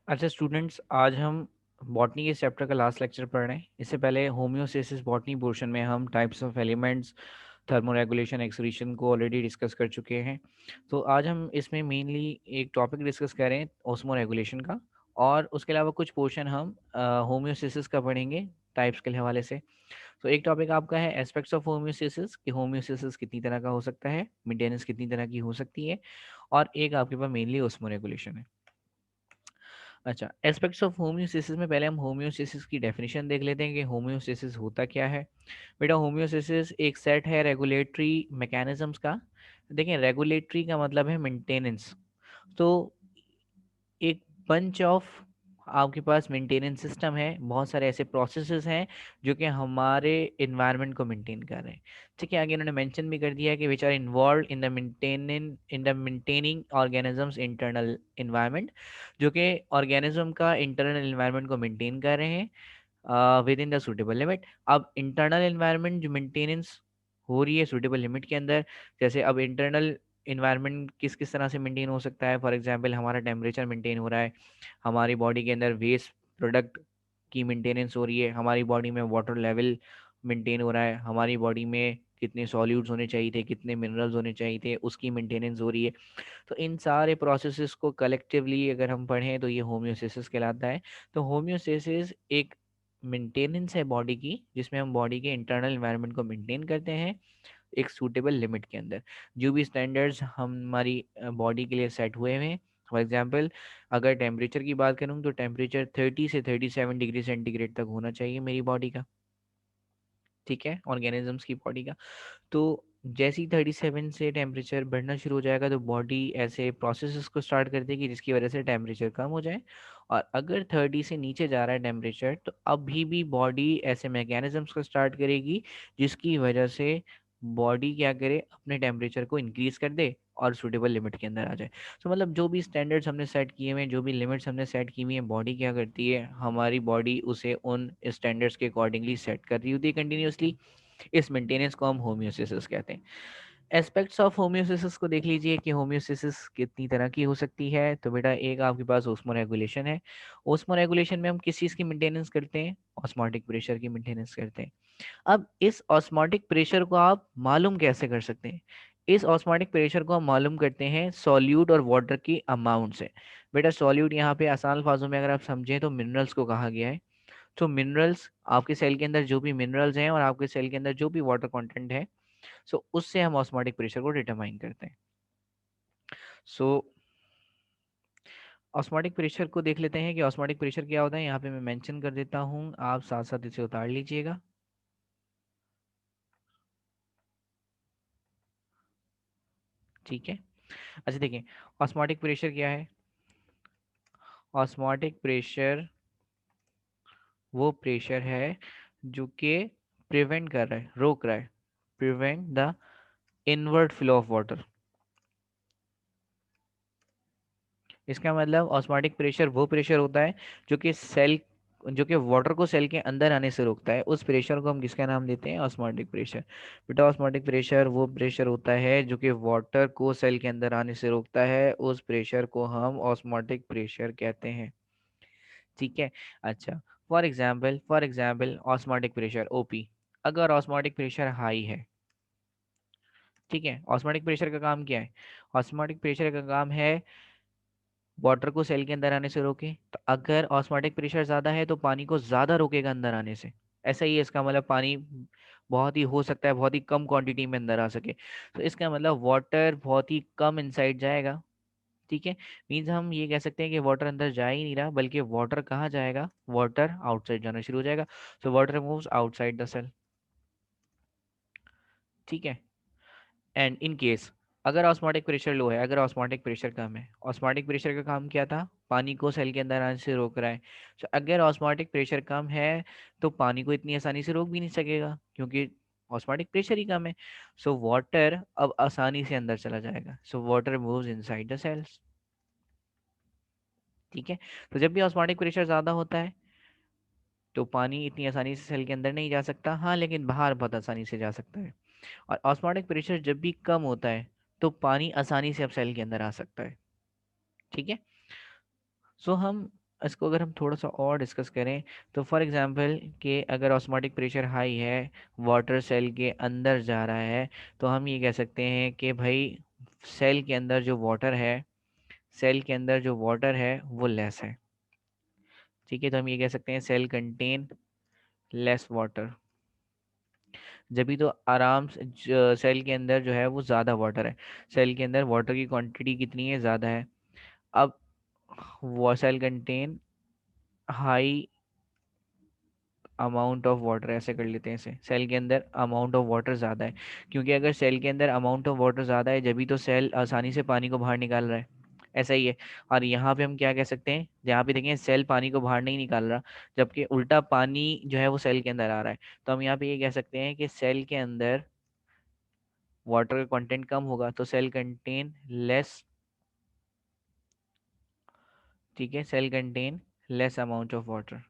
अच्छा स्टूडेंट्स, आज हम बॉटनी के चैप्टर का लास्ट लेक्चर पढ़ रहे हैं। इससे पहले होम्योस्टेसिस बॉटनी पोर्शन में हम types of elements, thermoregulation, excretion को ऑलरेडी डिस्कस कर चुके हैं। तो आज हम इसमें मेनली एक टॉपिक डिस्कस करें ऑस्मोरेगुलेशन का, और उसके अलावा कुछ पोर्शन हम होम्योस्टेसिस का पढ़ेंगे टाइप्स के हवाले से। तो एक टॉपिक आपका है एस्पेक्ट्स ऑफ होम्योस्टेसिस, कि होम्योस्टेसिस कितनी तरह का हो सकता है, मेंटेनेंस कितनी तरह की हो सकती है, और एक आपके पास मेनली ऑस्मोरेगुलेशन है। अच्छा, एस्पेक्ट्स ऑफ होम्योस्टेसिस में पहले हम होम्योस्टेसिस की डेफिनेशन देख लेते हैं कि होम्योस्टेसिस होता क्या है। बेटा, होम्योस्टेसिस एक सेट है रेगुलेटरी मैकेनिज्म्स का। देखें, रेगुलेटरी का मतलब है मेंटेनेंस। तो एक बंच ऑफ आपके पास मेंटेनेंस सिस्टम है, बहुत सारे ऐसे प्रोसेसेस हैं जो कि हमारे इन्वायरमेंट को मेंटेन कर रहे हैं। ठीक है, आगे इन्होंने मेंशन भी कर दिया है कि which are involve in the maintaining organisms internal environment, जो कि ऑर्गेनिज्म का इंटरनल इन्वायरमेंट को मेंटेन कर रहे हैं with in the suitable limit. अब इंटरनल इन्वायरमेंट जो मेंटेनेंस हो रही है सुटेबल लिमिट के अंदर, जैसे अब इंटरनल इन्वायरमेंट किस किस तरह से मेंटेन हो सकता है। फॉर एग्जांपल, हमारा टेम्परेचर मेंटेन हो रहा है, हमारी बॉडी के अंदर वेस्ट प्रोडक्ट की मेंटेनेंस हो रही है, हमारी बॉडी में वाटर लेवल मेंटेन हो रहा है, हमारी बॉडी में कितने सॉल्यूट्स होने चाहिए थे, कितने मिनरल्स होने चाहिए थे, उसकी मेंटेनेंस हो रही है। तो इन सारे प्रोसेसेस को कलेक्टिवली अगर हम पढ़ें तो ये होम्योस्टेसिस कहलाता है। तो होम्योस्टेसिस एक मेंटेनेंस है बॉडी की, जिसमें हम बॉडी के इंटरनल एनवायरनमेंट को मेंटेन करते हैं एक सूटेबल लिमिट के अंदर। जो भी स्टैंडर्ड्स हमारी बॉडी के लिए सेट हुए हैं, फॉर एग्जांपल अगर टेम्परेचर की बात करूं तो टेम्परेचर 30 से 37 डिग्री सेंटीग्रेड तक होना चाहिए मेरी बॉडी का। ठीक है, ऑर्गेनिजम्स की बॉडी का। तो जैसे ही 37 से टेम्परेचर बढ़ना शुरू हो जाएगा तो बॉडी ऐसे प्रोसेसेस को स्टार्ट कर देगी जिसकी वजह से टेम्परेचर कम हो जाए। और अगर 30 से नीचे जा रहा है टेम्परेचर तो अभी भी बॉडी ऐसे मैकेनिज्म्स को स्टार्ट करेगी जिसकी वजह से बॉडी क्या करे, अपने टेम्परेचर को इंक्रीज कर दे और सुटेबल लिमिट के अंदर आ जाए। तो मतलब जो भी स्टैंडर्ड्स हमने सेट किए हुए हैं, जो भी लिमिट्स हमने सेट की हुई हैं, बॉडी क्या करती है, हमारी बॉडी उसे उन स्टैंडर्ड्स के अकॉर्डिंगली सेट कर रही होती है कंटिन्यूसली। इस मेंटेनेंस को हम होम्योस्टेसिस कहते हैं। एस्पेक्ट्स ऑफ होम्योस्टेसिस को देख लीजिए कि होम्योस्टेसिस कितनी तरह की हो सकती है। तो बेटा, एक आपके पास ओस्मो रेगुलेशन है। ओस्मो रेगुलेशन में हम किस चीज़ की मेंटेनेंस करते हैं, ऑस्मोटिक प्रेशर की मेंटेनेंस करते हैं। अब इस ऑस्मोटिक प्रेशर को आप मालूम कैसे कर सकते हैं? इस ऑस्मोटिक प्रेशर को हम मालूम करते हैं सॉल्यूट और वाटर की अमाउंट से। बेटा, सॉल्यूट यहाँ पे आसान अल्फाजों में अगर आप समझें तो मिनरल्स को कहा गया है। तो मिनरल्स, आपके सेल के अंदर जो भी मिनरल्स हैं और आपके सेल के अंदर जो भी वाटर कंटेंट है, सो उससे हम ऑस्मोटिक प्रेशर को डिटरमाइन करते हैं। सो ऑस्मोटिक प्रेशर को देख लेते हैं कि ऑस्मोटिक प्रेशर क्या होता है। यहाँ पे मैं मेंशन कर देता हूँ, आप साथ साथ इसे उतार लीजिएगा। ठीक है। अच्छा देखिए, ऑस्मोटिक प्रेशर क्या है। ऑस्मोटिक प्रेशर वो प्रेशर है जो कि प्रिवेंट कर रहा है, रोक रहा है, prevent the inward flow of water. इसका मतलब ऑस्मोटिक प्रेशर वो प्रेशर होता है जो कि सेल, जो कि वाटर को सेल के अंदर आने से रोकता है। उस प्रेशर को हम किसका नाम देते हैं, ऑस्मोटिक प्रेशर। बेटा, ऑस्मोटिक प्रेशर वो प्रेशर होता है जो कि वाटर को सेल के अंदर आने से रोकता है, उस प्रेशर को हम ऑस्मोटिक प्रेशर कहते हैं। ठीक है। अच्छा, for example osmotic pressure OP, अगर ऑस्मोटिक प्रेशर हाई है, ठीक है, ऑस्मोटिक प्रेशर का काम क्या है। ऑस्मोटिक प्रेशर का काम है वाटर को सेल के अंदर आने से रोके। तो अगर ऑस्मोटिक प्रेशर ज़्यादा है तो पानी को ज़्यादा रोकेगा अंदर आने से। ऐसा ही है इसका मतलब, पानी बहुत ही हो सकता है बहुत ही कम क्वांटिटी में अंदर आ सके। तो इसका मतलब वाटर बहुत ही कम इनसाइड जाएगा। ठीक है, मीन्स हम ये कह सकते हैं कि वाटर अंदर जा ही नहीं रहा, बल्कि वाटर कहाँ जाएगा, वाटर आउटसाइड जाना शुरू हो जाएगा। So water moves outside the cell. ठीक है। एंड इन केस अगर ऑस्मोटिक प्रेशर लो है, अगर ऑस्मोटिक प्रेशर कम है, ऑस्मोटिक प्रेशर का काम क्या था, पानी को सेल के अंदर आने से रोक रहा है। तो अगर ऑस्मोटिक प्रेशर कम है तो पानी को इतनी आसानी से रोक भी नहीं सकेगा, क्योंकि ऑस्मोटिक प्रेशर ही कम है। सो वाटर अब आसानी से अंदर चला जाएगा। So water moves inside the cells. ठीक है। तो जब भी ऑस्मोटिक प्रेशर ज़्यादा होता है तो पानी इतनी आसानी से सेल के अंदर नहीं जा सकता, हाँ, लेकिन बाहर बहुत आसानी से जा सकता है। और ऑस्मोटिक प्रेशर जब भी कम होता है तो पानी आसानी से अब सेल के अंदर आ सकता है। ठीक है। सो हम इसको अगर हम थोड़ा सा और डिस्कस करें तो फॉर एग्जांपल कि अगर ऑस्मोटिक प्रेशर हाई है, वाटर सेल के अंदर जा रहा है, तो हम ये कह सकते हैं कि भाई सेल के अंदर जो वाटर है, सेल के अंदर जो वाटर है वो लेस है। ठीक है, तो हम ये कह सकते हैं सेल कंटेन लेस वाटर। जब भी तो आराम से सेल के अंदर जो है वो ज़्यादा वाटर है, सेल के अंदर वाटर की क्वांटिटी कितनी है, ज़्यादा है। अब वो cell contain high amount of water, ऐसे कर लेते हैं इसे, सेल के अंदर अमाउंट ऑफ वाटर ज़्यादा है, क्योंकि अगर सेल के अंदर अमाउंट ऑफ वाटर ज़्यादा है जब भी तो सेल आसानी से पानी को बाहर निकाल रहा है, ऐसा ही है। और यहाँ पे हम क्या कह सकते हैं, यहाँ पे देखें सेल पानी को बाहर नहीं निकाल रहा, जबकि उल्टा पानी जो है वो सेल के अंदर आ रहा है। तो हम यहाँ पे ये कह सकते हैं कि सेल के अंदर वाटर का कंटेंट कम होगा, तो सेल कंटेन लेस, ठीक है, cell contain less amount of water.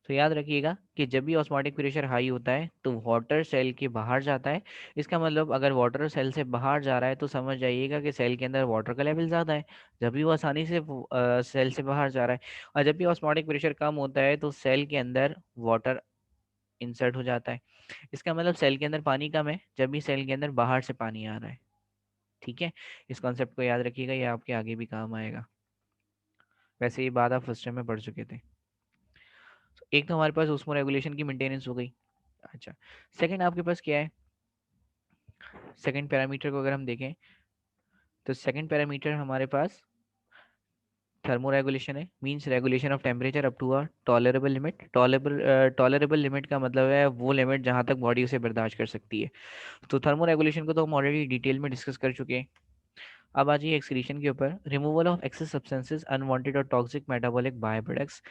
तो याद रखिएगा कि जब भी ऑस्मोटिक प्रेशर हाई होता है तो वाटर सेल के बाहर जाता है। इसका मतलब अगर वाटर सेल से बाहर जा रहा है तो समझ जाइएगा कि सेल के अंदर वाटर का लेवल ज़्यादा है, जब भी वो आसानी से सेल से बाहर जा रहा है। और जब भी ऑस्मोटिक प्रेशर कम होता है तो सेल के अंदर वाटर इंसर्ट हो जाता है। इसका मतलब सेल के अंदर पानी कम है जब भी सेल के अंदर बाहर से पानी आ रहा है। ठीक है, इस कॉन्सेप्ट को याद रखिएगा, ये आपके आगे भी काम आएगा। वैसे ये बात आप फर्स्ट टाइम में पढ़ चुके थे। तो एक तो हमारे पास उसमें रेगुलेशन की मेंटेनेंस हो गई। अच्छा, सेकंड आपके पास क्या है, सेकंड पैरामीटर को अगर हम देखें तो सेकंड पैरामीटर हमारे पास थर्मो रेगुलेशन है, means regulation of temperature up to a tolerable limit. Tolerable limit का मतलब है वो लिमिट जहां तक बॉडी उसे बर्दाश्त कर सकती है। तो थर्मो रेगुलेशन को तो हम ऑलरेडी डिटेल में डिस्कस कर चुके हैं। अब आ जाइए एक्सक्रीशन के ऊपर, removal of excess substances unwanted और toxic metabolic by products.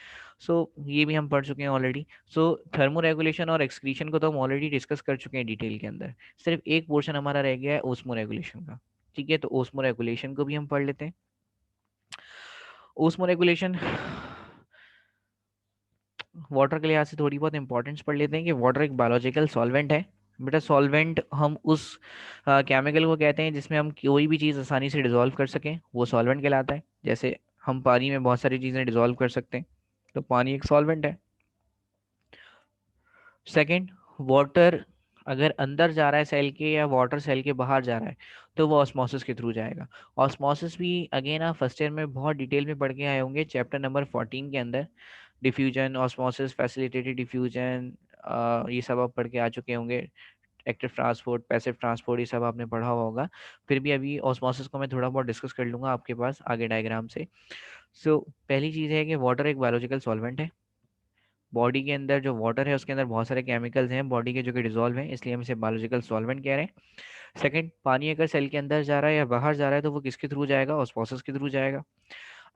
So ये भी हम पढ़ चुके हैं ऑलरेडी। सो थर्मो रेगुलेशन और एक्सक्रीशन को तो हम ऑलरेडी डिस्कस कर चुके हैं डिटेल के अंदर। सिर्फ एक पोर्शन हमारा रह गया है ओस्मो रेगुलेशन का। ठीक है, तो ओस्मो रेगुलेशन को भी हम पढ़ लेते हैं। ओस्मो रेगुलेशन वाटर के लिहाज से थोड़ी बहुत इंपॉर्टेंस पढ़ लेते हैं कि वाटर एक बायोलॉजिकल सॉल्वेंट है। बेटा सॉल्वेंट हम उस केमिकल को कहते हैं जिसमें हम कोई भी चीज़ आसानी से डिसॉल्व कर सकें, वो सॉल्वेंट कहलाता है। जैसे हम पानी में बहुत सारी चीज़ें डिसॉल्व कर सकते हैं, तो पानी एक सॉल्वेंट है। सेकंड, वाटर अगर अंदर जा रहा है सेल के या वाटर सेल के बाहर जा रहा है तो वो ऑस्मोसिस के थ्रू जाएगा। ऑस्मोसिस भी अगेन आप फर्स्ट ईयर में बहुत डिटेल में पढ़ के आए होंगे, चैप्टर नंबर 14 के अंदर। डिफ्यूजन, ऑस्मोसिस, फैसिलिटेटेड डिफ्यूजन, ये सब आप पढ़ के आ चुके होंगे। एक्टिव ट्रांसपोर्ट, पैसिव ट्रांसपोर्ट, ये सब आपने पढ़ा हुआ होगा। फिर भी अभी ऑस्मोसिस को मैं थोड़ा बहुत डिस्कस कर लूँगा आपके पास आगे डायग्राम से। सो पहली चीज़ है कि वाटर एक बायोलॉजिकल सॉल्वेंट है। बॉडी के अंदर जो वाटर है उसके अंदर बहुत सारे केमिकल्स हैं बॉडी के जो कि डिजॉल्व हैं, इसलिए हम इसे बायोलॉजिकल सॉल्वेंट कह रहे हैं। सेकंड, पानी अगर सेल के अंदर जा रहा है या बाहर जा रहा है तो वो किसके थ्रू जाएगा, ऑस्मोसिस के थ्रू जाएगा।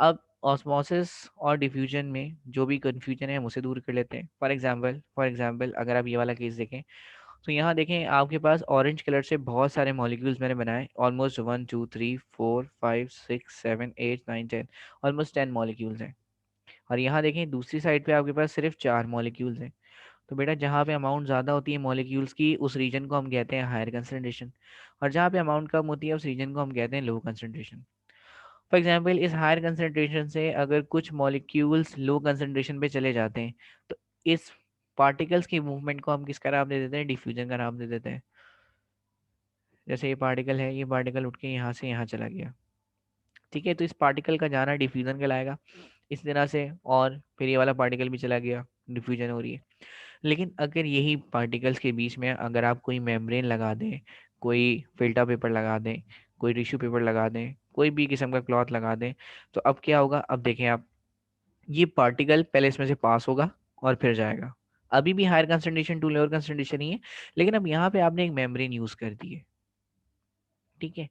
अब ऑस्मोसिस और डिफ्यूजन में जो भी कन्फ्यूजन है हम उसे दूर कर लेते हैं। फॉर एग्जांपल अगर आप ये वाला केस देखें तो यहाँ देखें आपके पास ऑरेंज कलर से बहुत सारे मॉलिक्यूल्स मैंने बनाए, ऑलमोस्ट 1 2 3 4 5 6 7 8 9 10, ऑलमोस्ट 10 मॉलिक्यूल्स हैं। और यहाँ देखें दूसरी साइड पे आपके पास सिर्फ 4 मॉलिक्यूल्स हैं। तो बेटा जहाँ पे अमाउंट ज़्यादा होती है मॉलिक्यूल्स की उस रीजन को हम कहते हैं हायर कंसंट्रेशन, और जहाँ पे अमाउंट कम होती है उस रीजन को हम कहते हैं लो कंसंट्रेशन। फॉर एग्जाम्पल इस हायर कंसंट्रेशन से अगर कुछ मॉलिक्यूल्स लो कंसंट्रेशन पे चले जाते हैं तो इस पार्टिकल्स की मूवमेंट को हम किसका नाम दे देते हैं, डिफ्यूजन का नाम दे देते हैं। जैसे ये पार्टिकल है, ये पार्टिकल उठ के यहाँ से यहाँ चला गया, ठीक है, तो इस पार्टिकल का जाना डिफ्यूजन कहलाएगा। इस तरह से और फिर ये वाला पार्टिकल भी चला गया, डिफ्यूजन हो रही है। लेकिन अगर यही पार्टिकल्स के बीच में अगर आप कोई मेम्ब्रेन लगा दें, कोई फिल्टर पेपर लगा दें, कोई टिश्यू पेपर लगा दें, कोई भी किस्म का क्लॉथ लगा दें, तो अब क्या होगा, अब देखें आप, ये पार्टिकल पहले इसमें से पास होगा और फिर जाएगा। अभी भी higher concentration to lower concentration ही है, लेकिन अब यहाँ पे आपने एक मेम्ब्रेन यूज कर दी है। ठीक है,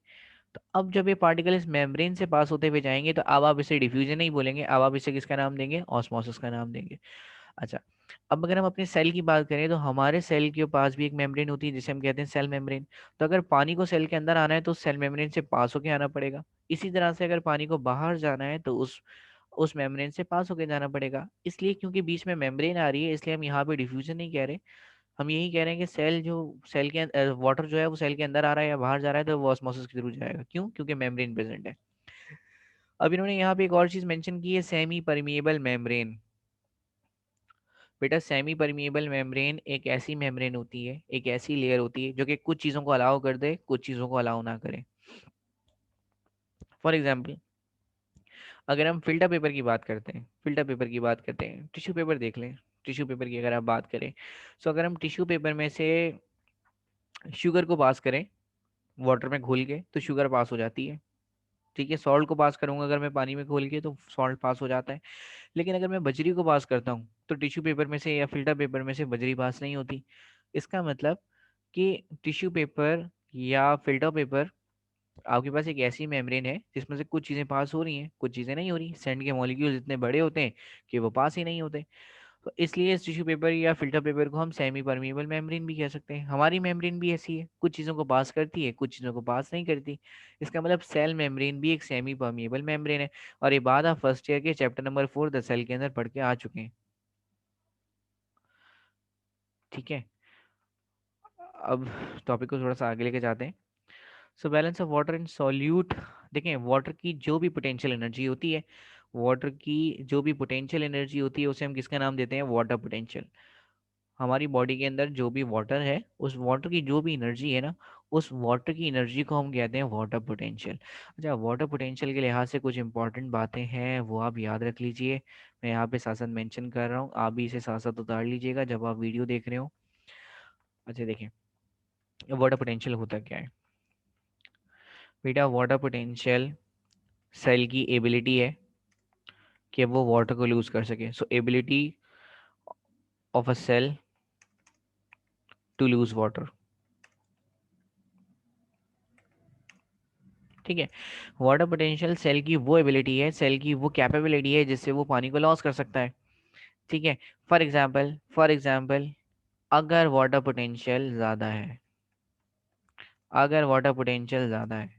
तो अब जब ये पार्टिकल इस मेम्ब्रेन से पास होते हुए जाएंगे तो अब आप इसे डिफ्यूजन नहीं बोलेंगे, अब आप इसे किसका नाम देंगे, ऑस्मोसिस का नाम देंगे। अच्छा, अब अगर हम अपने सेल की बात करें तो हमारे सेल के पास भी एक मेम्ब्रेन होती है जिसे हम कहते हैं सेल मेम्ब्रेन। तो अगर पानी को सेल के अंदर आना है तो सेल मेम्ब्रेन से पास होके आना पड़ेगा। इसी तरह से अगर पानी को बाहर जाना है तो उस मेम्ब्रेन से पास होके जाना पड़ेगा। इसलिए क्योंकि बीच में मेम्ब्रेन आ रही है इसलिए हम यहाँ पे डिफ्यूजन नहीं कह रहे, हम यही कह रहे हैं कि सेल जो सेल के वाटर जो है वो सेल के अंदर आ रहा है या बाहर जा रहा है तो वो ऑस्मोसिस के थ्रू जाएगा। क्यों, क्योंकि मेम्ब्रेन प्रेजेंट है। अब इन्होंने यहाँ पे एक और चीज मेंशन की है, सेमी परमिएबल मेम्ब्रेन। बेटा सेमी परमिएबल मेम्ब्रेन एक ऐसी मेम्ब्रेन होती है, एक ऐसी लेयर होती है जो कि कुछ चीज़ों को अलाउ कर दे, कुछ चीज़ों को अलाउ ना करे। फॉर एग्जाम्पल, अगर हम फिल्टर पेपर की बात करते हैं, फिल्टर पेपर की बात करते हैं, टिश्यू पेपर देख लें, टिश्यू पेपर की अगर आप बात करें, तो अगर हम टिश्यू पेपर में से शुगर को पास करें वाटर में घोल के, तो शुगर पास हो जाती है। ठीक है, सॉल्ट को पास करूंगा अगर मैं पानी में घोल के, तो सॉल्ट पास हो जाता है। लेकिन अगर मैं बजरी को पास करता हूँ तो टिश्यू पेपर में से या फिल्टर पेपर में से बजरी पास नहीं होती। इसका मतलब कि टिश्यू पेपर या फिल्टर पेपर, आपके पास एक ऐसी मेम्ब्रेन है जिसमें से कुछ चीज़ें पास हो रही हैं, कुछ चीज़ें नहीं हो रही। सैंड के मॉलिक्यूल इतने बड़े होते हैं कि वो पास ही नहीं होते। तो इसलिए इस टिश्यू पेपर या फिल्टर पेपर को हम सेमी परमिएबल मेम्ब्रेन भी कह सकते हैं। हमारी मेम्ब्रेन भी ऐसी है, कुछ चीज़ों को पास करती है, कुछ चीज़ों को पास नहीं करती। इसका मतलब सेल मेम्ब्रेन भी एक सेमी परमिएबल मेम्ब्रेन है। और ये बात आप फर्स्ट ईयर के चैप्टर नंबर 4 द सेल के अंदर पढ़ के आ चुके हैं। ठीक है, अब टॉपिक को थोड़ा सा आगे लेके जाते हैं। So balance of water in solute. देखें, वाटर की जो भी पोटेंशियल एनर्जी होती है, वाटर की जो भी पोटेंशियल एनर्जी होती है उसे हम किसका नाम देते हैं? Water potential. हमारी बॉडी के अंदर जो भी वाटर है, उस वाटर की जो भी एनर्जी है ना, उस वाटर की एनर्जी को हम कहते हैं वाटर पोटेंशियल। अच्छा, वाटर पोटेंशियल के लिहाज से कुछ इंपॉर्टेंट बातें हैं, वो आप याद रख लीजिए। मैं यहाँ पे साथ साथ मेंशन कर रहा हूँ, आप भी इसे साथ साथ उतार लीजिएगा जब आप वीडियो देख रहे हो। अच्छा देखें, वाटर पोटेंशियल होता क्या है बेटा? वाटर पोटेंशियल सेल की एबिलिटी है कि वो वाटर को लूज कर सके। So ability of a cell to lose water. ठीक है, वाटर पोटेंशियल सेल की वो एबिलिटी है, सेल की वो कैपेबिलिटी है जिससे वो पानी को लॉस कर सकता है। ठीक है, फॉर एग्जाम्पल अगर वाटर पोटेंशियल ज़्यादा है, अगर वाटर पोटेंशियल ज़्यादा है,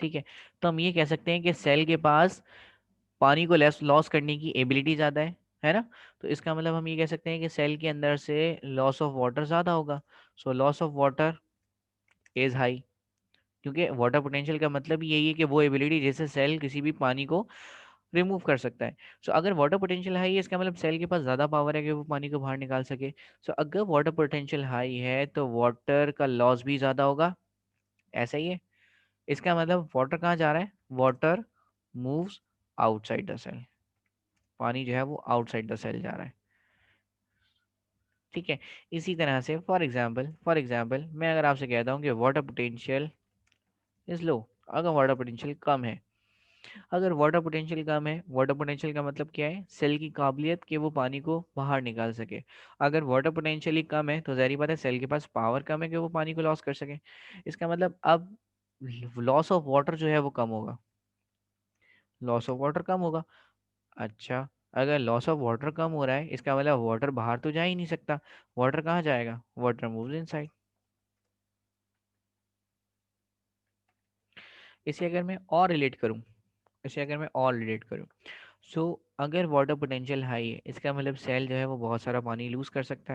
ठीक है, तो हम ये कह सकते हैं कि सेल के पास पानी को लेस लॉस करने की एबिलिटी ज़्यादा है ना? तो इसका मतलब हम ये कह सकते हैं कि सेल के अंदर से लॉस ऑफ वाटर ज़्यादा होगा। So loss of water is high, क्योंकि वाटर पोटेंशियल का मतलब ही यही है कि वो एबिलिटी जैसे सेल किसी भी पानी को रिमूव कर सकता है। सो अगर वाटर पोटेंशियल हाई है, इसका मतलब सेल के पास ज़्यादा पावर है कि वो पानी को बाहर निकाल सके। सो अगर वाटर पोटेंशियल हाई है तो वाटर का लॉस भी ज़्यादा होगा। ऐसा ही है, इसका मतलब वाटर कहाँ जा रहा है? Water moves outside the cell. पानी जो है वो आउटसाइड द सेल जा रहा है। ठीक है, इसी तरह से फॉर एग्जाम्पल मैं अगर आपसे कहता हूँ कि वाटर पोटेंशियल इज लो, अगर वाटर पोटेंशियल कम है, अगर वाटर पोटेंशियल कम है, वाटर पोटेंशियल का मतलब क्या है? सेल की काबिलियत कि वो पानी को बाहर निकाल सके। अगर वाटर पोटेंशियल ही कम है तो जाहिर बात है सेल के पास पावर कम है कि वो पानी को लॉस कर सके। इसका मतलब अब लॉस ऑफ वाटर जो है वो कम होगा, लॉस ऑफ वाटर कम होगा। अच्छा, अगर लॉस ऑफ वाटर कम हो रहा है, इसका मतलब वाटर बाहर तो जा ही नहीं सकता। वाटर कहाँ जाएगा? Water moves inside. इसे अगर मैं और रिलेट करूँ, इसे अगर मैं और रिलेट करूँ, सो अगर वाटर पोटेंशियल हाई है, इसका मतलब सेल जो है वो बहुत सारा पानी लूज कर सकता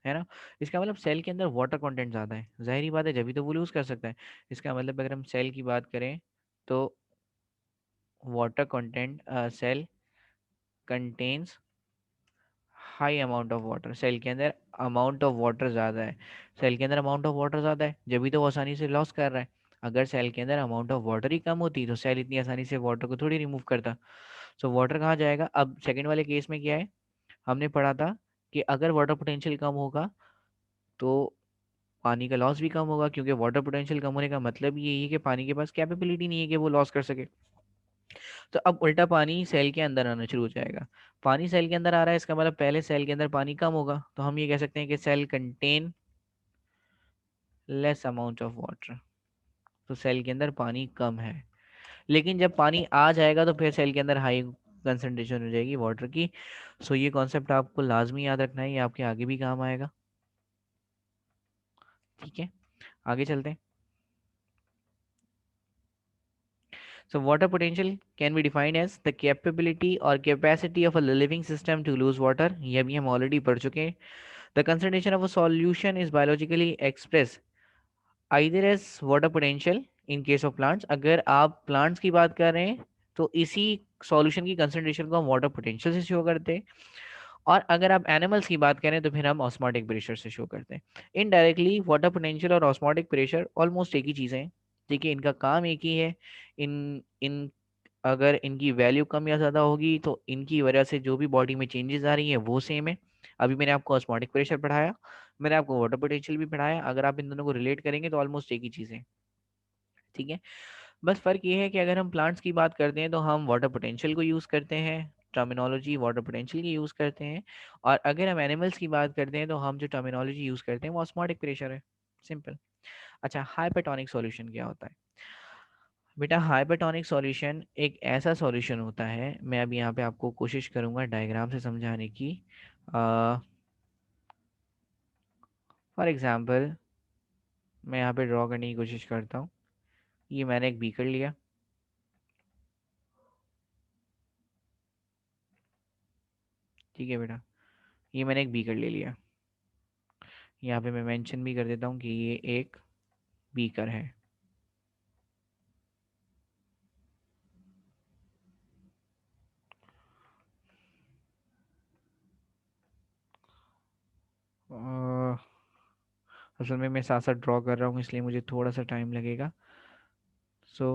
है ना? इसका मतलब सेल के अंदर वाटर कंटेंट ज़्यादा है, जाहिर बात है जब भी तो वो लूज कर सकता है। इसका मतलब अगर हम सेल की बात करें तो water content, cell contains high amount of water, cell के अंदर अमाउंट ऑफ वाटर ज़्यादा है। सेल के अंदर अमाउंट ऑफ वाटर ज़्यादा है जब भी तो वो आसानी से लॉस कर रहा है। अगर सेल के अंदर अमाउंट ऑफ वाटर ही कम होती तो सेल इतनी आसानी से वाटर को थोड़ी रिमूव करता। सो वाटर कहाँ जाएगा? अब सेकंड वाले केस में क्या है, हमने पढ़ा था कि अगर वाटर पोटेंशियल कम होगा तो पानी का लॉस भी कम होगा, क्योंकि वाटर पोटेंशियल कम होने का मतलब यही है कि पानी के पास कैपेबिलिटी नहीं है कि वो लॉस कर सके। तो अब उल्टा पानी सेल के अंदर आना शुरू हो जाएगा। पानी सेल के अंदर आ रहा है, इसका मतलब पहले सेल के अंदर पानी कम होगा, तो हम ये कह सकते हैं कि cell contain less amount of water. तो सेल के अंदर पानी कम है। लेकिन जब पानी आ जाएगा तो फिर सेल के अंदर हाई कंसंट्रेशन हो जाएगी वाटर की। सो ये कॉन्सेप्ट आपको लाजमी याद रखना है, ये आपके आगे भी काम आएगा। ठीक है, आगे चलते हैं। So water potential can be defined as the capability or capacity of a living system to lose water. ये भी हम ऑलरेडी पढ़ चुके हैं। The concentration of a solution is biologically expressed either as water potential in case of plants, अगर आप plants की बात कर रहे हैं तो इसी सॉल्यूशन की कंसंट्रेशन को हम वाटर पोटेंशियल से शो करते हैं। और अगर आप एनिमल्स की बात करें तो फिर हम ऑस्मोटिक प्रेशर से शो करते हैं। इनडायरेक्टली वाटर पोटेंशियल और ऑस्मोटिक प्रेशर ऑलमोस्ट एक ही चीज़ें हैं। देखिए इनका काम एक ही है। इन इन अगर इनकी वैल्यू कम या ज़्यादा होगी तो इनकी वजह से जो भी बॉडी में चेंजेस आ रही हैं वो सेम है। अभी मैंने आपको ऑस्मोटिक प्रेशर पढ़ाया, मैंने आपको वाटर पोटेंशियल भी पढ़ाया, अगर आप इन दोनों को रिलेट करेंगे तो ऑलमोस्ट एक ही चीज़ें। ठीक है। बस फ़र्क ये है कि अगर हम प्लांट्स की बात करते हैं तो हम वाटर पोटेंशियल को यूज़ करते हैं, टर्मिनोलॉजी वाटर पोटेंशियल की यूज़ करते हैं। और अगर हम एनिमल्स की बात करते हैं तो हम जो टर्मिनोलॉजी यूज़ करते हैं वो ऑस्मोटिक प्रेशर है। सिंपल। अच्छा, हाइपरटोनिक सॉल्यूशन क्या होता है? बेटा हाइपरटोनिक सॉल्यूशन एक ऐसा सॉल्यूशन होता है, मैं अभी यहाँ पे आपको कोशिश करूँगा डायग्राम से समझाने की। फॉर एग्जांपल मैं यहाँ पे ड्रॉ करने की कोशिश करता हूँ। ये मैंने एक बीकर लिया। ठीक है बेटा, ये मैंने एक बीकर ले लिया। यहाँ पे मैं मेंशन भी कर देता हूँ कि ये एक बीकर है। अ, असल में मैं साथ साथ ड्रॉ कर रहा हूँ इसलिए मुझे थोड़ा सा टाइम लगेगा। सो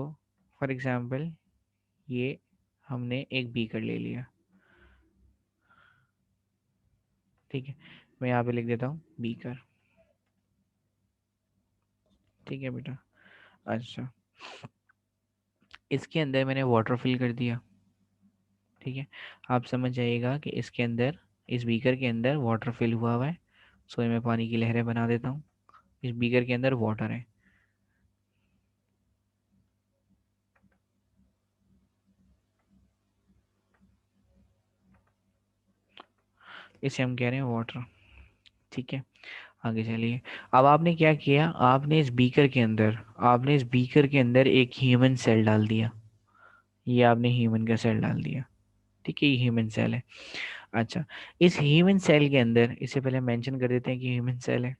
फॉर एग्जांपल ये हमने एक बीकर ले लिया। ठीक है, मैं यहाँ पे लिख देता हूँ बीकर। ठीक है बेटा। अच्छा, इसके अंदर मैंने वाटर फिल कर दिया। ठीक है, आप समझ जाइएगा कि इसके अंदर, इस बीकर के अंदर वाटर फिल हुआ है। सो मैं पानी की लहरें बना देता हूँ। इस बीकर के अंदर वाटर है। इसे हम कह रहे हैं वाटर। ठीक है, आगे चलिए। अब आपने क्या किया, आपने इस बीकर के अंदर एक ह्यूमन सेल डाल दिया। ये आपने ह्यूमन का सेल डाल दिया। ठीक है, ये ह्यूमन सेल है। अच्छा, इस ह्यूमन सेल के अंदर, इससे पहले मेंशन कर देते हैं कि ह्यूमन सेल है।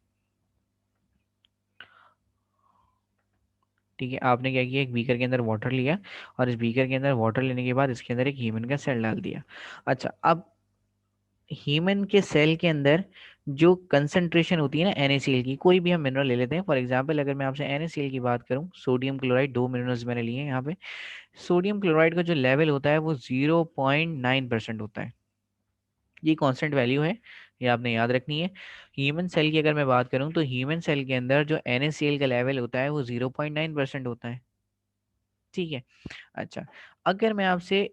ठीक है, आपने क्या किया, एक बीकर के अंदर वाटर लिया और इस बीकर के अंदर वाटर लेने के बाद इसके अंदर एक हीमन का सेल डाल दिया। अच्छा, अब हीमन के सेल के अंदर जो कंसंट्रेशन होती है ना NaCl की, कोई भी हम मिनरल ले लेते हैं। फॉर एग्जांपल अगर मैं आपसे NaCl की बात करूं, सोडियम क्लोराइड, दो मिनरल्स मैंने लिए हैं यहाँ पे। सोडियम क्लोराइड का जो लेवल होता है वो 0.9% होता है। ये कांस्टेंट वैल्यू है, ये आपने याद रखनी है। ह्यूमन सेल की अगर मैं बात करूं तो ह्यूमन सेल के अंदर जो NaCl का लेवल होता है वो 0.9% होता है। ठीक है। अच्छा, अगर मैं आपसे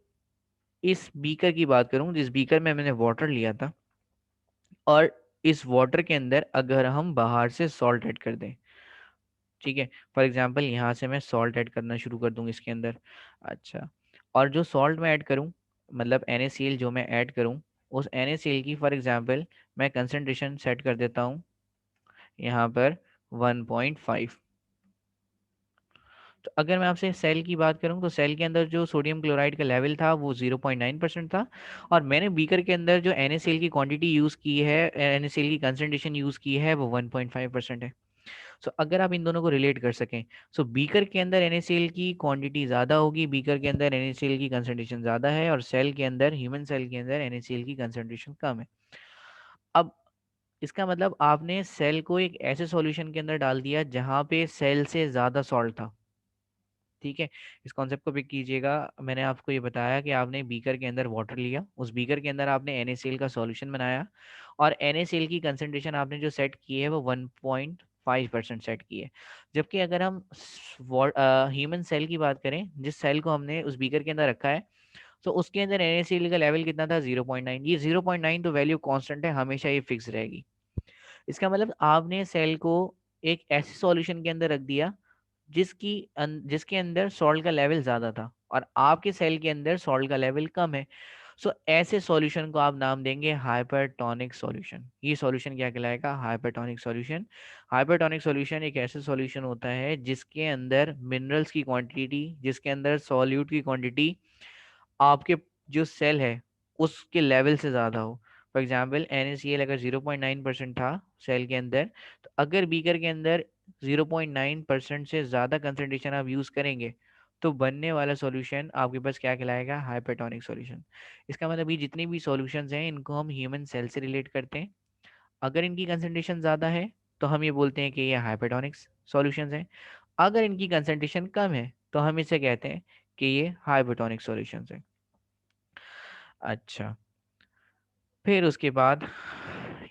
इस बीकर की बात करूं, जिस बीकर में मैंने वाटर लिया था, और इस वाटर के अंदर अगर हम बाहर से सॉल्ट ऐड कर दें। ठीक है, फॉर एग्जांपल यहाँ से मैं सॉल्ट ऐड करना शुरू कर दूं इसके अंदर। अच्छा, और जो सॉल्ट मैं ऐड करूं, मतलब NaCl जो मैं ऐड करूं, उस NaCl की फॉर एग्जांपल मैं कंसंट्रेशन सेट कर देता हूं यहाँ पर 1.5। तो अगर मैं आपसे सेल की बात करूं तो सेल के अंदर जो सोडियम क्लोराइड का लेवल था वो 0.9% था। और मैंने बीकर के अंदर जो NaCl की क्वांटिटी यूज़ की है, NaCl की कंसंट्रेशन यूज़ की है वो 1.5% है। सो अगर आप इन दोनों को रिलेट कर सकें, सो बीकर के अंदर NaCl की क्वांटिटी ज़्यादा होगी, बीकर के अंदर NaCl की कंसंट्रेशन ज़्यादा है, और सेल के अंदर, ह्यूमन सेल के अंदर NaCl की कंसंट्रेशन कम है। अब इसका मतलब आपने सेल को एक ऐसे सॉल्यूशन के अंदर डाल दिया जहाँ पे सेल से ज़्यादा सॉल्ट था। ठीक है, इस कॉन्सेप्ट को पिक कीजिएगा। मैंने आपको ये बताया कि आपने बीकर के अंदर वाटर लिया, उस बीकर के अंदर आपने NaCl का सॉल्यूशन बनाया, और NaCl की कंसंट्रेशन आपने जो सेट की है वो 1.5% सेट की है। जबकि अगर हम ह्यूमन सेल की बात करें, जिस सेल को हमने उस बीकर के अंदर रखा है, तो उसके अंदर NaCl का लेवल कितना था, 0.9। ये 0.9 तो वैल्यू कांस्टेंट है, हमेशा ये फिक्स रहेगी। इसका मतलब आपने सेल को एक ऐसे सॉल्यूशन के अंदर रख दिया जिसके अंदर सॉल्ट का लेवल ज़्यादा था, और आपके सेल के अंदर सॉल्ट का लेवल कम है। सो ऐसे सॉल्यूशन को आप नाम देंगे हाइपरटोनिक सॉल्यूशन। ये सॉल्यूशन क्या कहलाएगा, हाइपरटोनिक सॉल्यूशन। हाइपरटोनिक सॉल्यूशन एक ऐसा सॉल्यूशन होता है जिसके अंदर मिनरल्स की क्वांटिटी, जिसके अंदर सॉल्यूट की क्वांटिटी आपके जो सेल है उसके लेवल से ज़्यादा हो। फॉर एग्जाम्पल NaCl अगर 0.9% था सेल के अंदर, तो अगर बीकर के अंदर 0.9% से ज़्यादा कंसंट्रेशन आप यूज़ करेंगे तो बनने वाला सॉल्यूशन आपके पास क्या कहलाएगा, हाइपरटोनिक सॉल्यूशन। इसका मतलब ये जितनी भी सॉल्यूशंस हैं इनको हम ह्यूमन सेल से रिलेट करते हैं। अगर इनकी कंसंट्रेशन ज़्यादा है तो हम ये बोलते हैं कि ये हाइपरटोनिक सॉल्यूशंस हैं। अगर इनकी कंसंट्रेशन कम है तो हम इसे कहते हैं कि ये हाइपरटोनिक सॉल्यूशंस हैं। अच्छा, फिर उसके बाद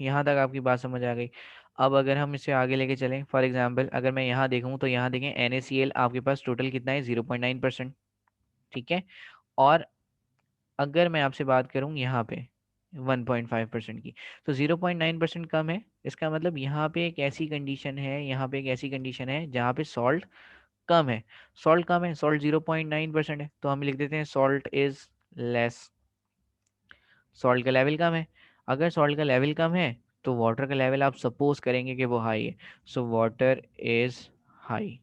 यहाँ तक आपकी बात समझ आ गई। अब अगर हम इसे आगे लेके चलें, फॉर एग्जांपल अगर मैं यहाँ देखूँ तो यहाँ देखें NaCl आपके पास टोटल कितना है, 0.9%। ठीक है। और अगर मैं आपसे बात करूँ यहाँ पे 1.5% की, तो 0.9% कम है। इसका मतलब यहाँ पे एक ऐसी कंडीशन है, यहाँ पे एक ऐसी कंडीशन है जहाँ पे सॉल्ट कम है। सॉल्ट कम है, सॉल्ट 0.9% है, तो हम लिख देते हैं सॉल्ट इज लेस। सॉल्ट का लेवल कम है। अगर सॉल्ट का लेवल कम है तो वाटर का लेवल आप सपोज करेंगे कि वो हाई है। So water is high,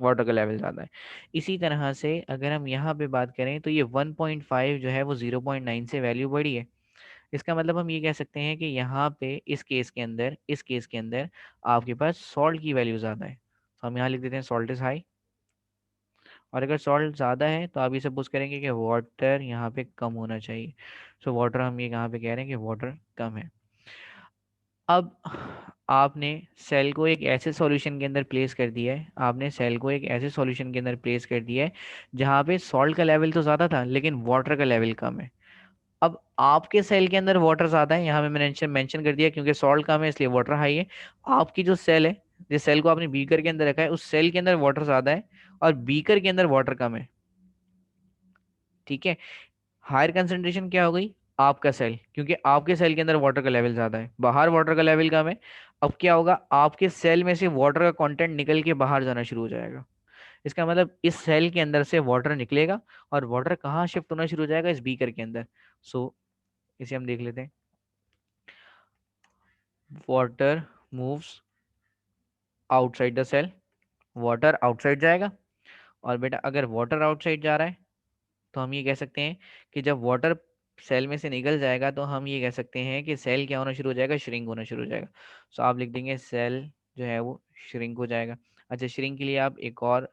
water का लेवल ज़्यादा है। इसी तरह से अगर हम यहाँ पे बात करें तो ये 1.5 जो है वो 0.9 से वैल्यू बढ़ी है। इसका मतलब हम ये कह सकते हैं कि यहाँ पे इस केस के अंदर आपके पास सॉल्ट की वैल्यू ज़्यादा है, तो हम यहाँ लिख देते हैं सॉल्ट इज़ हाई। और अगर सॉल्ट ज़्यादा है तो आप ये सपोज करेंगे कि वाटर यहाँ पे कम होना चाहिए। सो वाटर हम ये यहाँ पे कह रहे हैं कि वाटर कम है। अब आपने सेल को एक ऐसे सॉल्यूशन के अंदर प्लेस कर दिया है, आपने सेल को एक ऐसे सॉल्यूशन के अंदर प्लेस कर दिया है जहाँ पे सॉल्ट का लेवल तो ज़्यादा था लेकिन वाटर का लेवल कम है। अब आपके सेल के अंदर वाटर ज़्यादा है, यहाँ पे मैंने मेंशन कर दिया क्योंकि सॉल्ट कम है इसलिए वाटर हाई है। आपकी जो सेल है, जिस सेल को आपने बीकर के अंदर रखा है, उस सेल के अंदर वाटर ज़्यादा है और बीकर के अंदर वाटर कम है। ठीक है। हायर कंसंट्रेशन क्या हो गई, आपका सेल, क्योंकि आपके सेल के अंदर वाटर का लेवल ज्यादा है, बाहर वाटर का लेवल कम है। अब क्या होगा, आपके सेल में से वाटर का कंटेंट निकल के बाहर जाना शुरू हो जाएगा। इसका मतलब इस सेल के अंदर से वाटर निकलेगा और वाटर कहाँ शिफ्ट होना शुरू हो जाएगा, इस बीकर के अंदर। सो इसे हम देख लेते हैं। Water moves outside the cell, water outside जाएगा। और बेटा अगर वाटर आउटसाइड जा रहा है तो हम ये कह सकते हैं कि जब वाटर सेल में से निकल जाएगा तो हम ये कह सकते हैं कि सेल क्या होना शुरू हो जाएगा, श्रिंक होना शुरू हो जाएगा। सो आप लिख देंगे सेल जो है वो श्रिंक हो जाएगा। अच्छा, श्रिंक के लिए आप एक और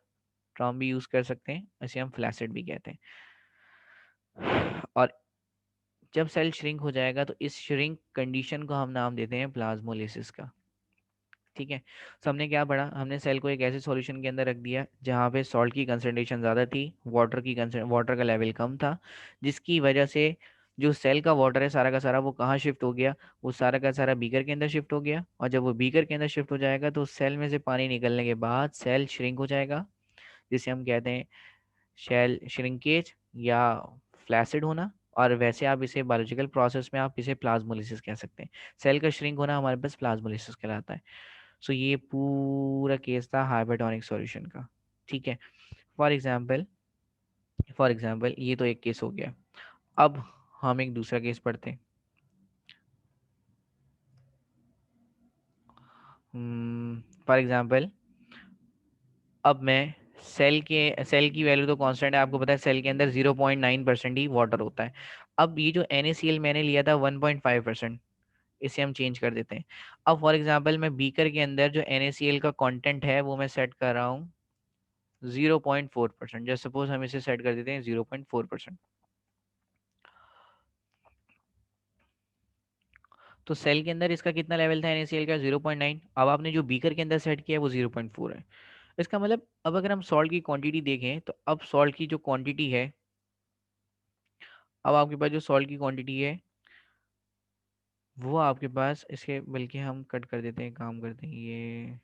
टर्म भी यूज़ कर सकते हैं, इसे हम फ्लैसिड भी कहते हैं। और जब सेल श्रिंक हो जाएगा तो इस श्रिंक कंडीशन को हम नाम देते हैं प्लाज्मोलिसिस का। ठीक है। तो हमने क्या पढ़ा, हमने सेल को एक ऐसे सॉल्यूशन के अंदर रख दिया जहाँ पे सॉल्ट की कंसंट्रेशन ज़्यादा थी, वाटर का लेवल कम था, जिसकी वजह से जो सेल का वाटर है सारा का सारा वो कहाँ शिफ्ट हो गया, वो सारा का सारा बीकर के अंदर शिफ्ट हो गया। और जब वो बीकर के अंदर शिफ्ट हो जाएगा तो सेल में से पानी निकलने के बाद सेल श्रिंक हो जाएगा, जिसे हम कहते हैं शेल श्रिंकेज या फ्लैसिड होना। और वैसे आप इसे बायोलॉजिकल प्रोसेस में आप इसे प्लाज्मोलिसिस कह सकते हैं। सेल का श्रिंक होना हमारे पास प्लाज्मोलिसिस कहलाता है। सो ये पूरा केस था हाइपरटोनिक सॉल्यूशन का। ठीक है। फॉर एग्जांपल, ये तो एक केस हो गया। अब हम एक दूसरा केस पढ़ते हैं। फॉर एग्जांपल, अब मैं सेल की वैल्यू तो कांस्टेंट है, आपको पता है सेल के अंदर 0.9% ही वाटर होता है। अब ये जो NaCl मैंने लिया था 1.5%, इसे हम चेंज कर देते हैं। अब फॉर एग्जांपल मैं बीकर के अंदर जो NaCl का कंटेंट है वो मैं सेट कर रहा हूँ 0.4%। जैसे सपोज हम इसे सेट कर देते हैं 0.4%। तो सेल के अंदर इसका कितना लेवल था NaCl का, 0.9। अब आपने जो बीकर के अंदर सेट किया है वो 0.4 है। इसका मतलब अब अगर हम सॉल्ट की क्वांटिटी देखें तो अब सॉल्ट की जो क्वांटिटी है, अब आपके पास जो सॉल्ट की क्वांटिटी है वो आपके पास इसके, बल्कि हम कट कर देते हैं, काम करते हैं ये,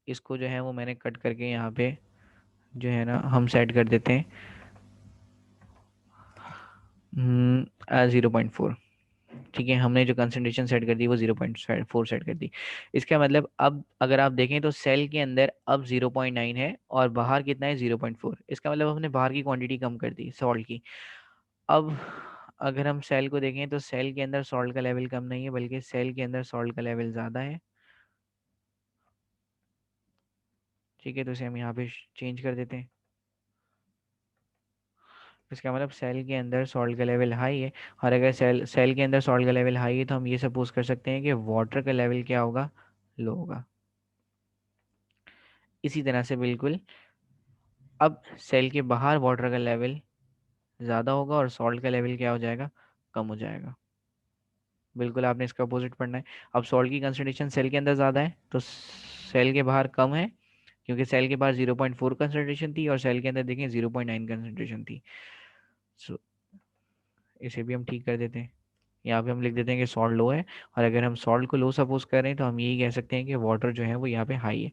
इसको जो है वो मैंने कट करके यहाँ पे जो है ना हम सेट कर देते हैं 0.4। ठीक है, हमने जो कंसंट्रेशन सेट कर दी वो 0.4 सेट कर दी। इसका मतलब अब अगर आप देखें तो सेल के अंदर अब 0.9 है और बाहर कितना है, 0.4। इसका मतलब हमने बाहर की क्वांटिटी कम कर दी सॉल्ट की। अब अगर हम सेल को देखें तो सेल के अंदर सॉल्ट का लेवल कम नहीं है बल्कि सेल के अंदर सॉल्ट का लेवल ज़्यादा है। ठीक है, तो इसे हम यहाँ पे चेंज कर देते हैं। इसका मतलब सेल के अंदर सॉल्ट का लेवल हाई है। और अगर सेल सेल के अंदर सॉल्ट का लेवल हाई है तो हम ये सपोज कर सकते हैं कि वाटर का लेवल क्या होगा, लो होगा। इसी तरह से बिल्कुल अब सेल के बाहर वाटर का लेवल ज़्यादा होगा और सॉल्ट का लेवल क्या हो जाएगा, कम हो जाएगा। बिल्कुल आपने इसका अपोजिट पढ़ना है। अब सॉल्ट की कंसंट्रेशन सेल के अंदर ज़्यादा है तो सेल के बाहर कम है, क्योंकि सेल के बाहर 0.4 कंसंट्रेशन थी और सेल के अंदर देखें 0.9 कंसंट्रेशन थी। सो इसे भी हम ठीक कर देते हैं। यहाँ पे हम लिख देते हैं कि सॉल्ट लो है, और अगर हम सॉल्ट को लो सपोज कर रहे हैं तो हम यही कह सकते हैं कि वाटर जो है वो यहाँ पे हाई है।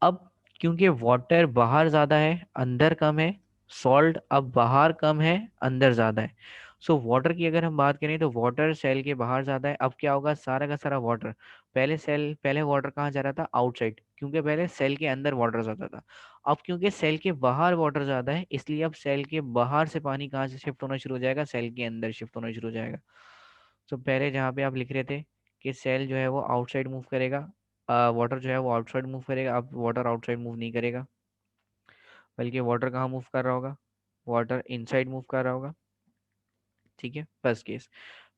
अब क्योंकि वाटर बाहर ज़्यादा है अंदर कम है, सॉल्ट अब बाहर कम है अंदर ज़्यादा है। सो वाटर की अगर हम बात करें तो वाटर सेल के बाहर ज़्यादा है। अब क्या होगा, सारा का सारा वाटर, पहले वाटर कहाँ जा रहा था, आउटसाइड, क्योंकि पहले सेल के अंदर वाटर ज़्यादा था। अब क्योंकि सेल के बाहर वाटर ज़्यादा है इसलिए अब सेल के बाहर से पानी कहाँ से शिफ्ट होना शुरू हो जाएगा, सेल के अंदर शिफ्ट होना शुरू हो जाएगा। तो पहले जहाँ पे आप लिख रहे थे कि सेल जो है वो आउटसाइड मूव करेगा, वाटर जो है वो आउटसाइड मूव करेगा, अब वाटर आउटसाइड मूव नहीं करेगा, बल्कि वाटर कहाँ मूव कर रहा होगा, वाटर इनसाइड मूव कर रहा होगा। ठीक है, फर्स्ट केस।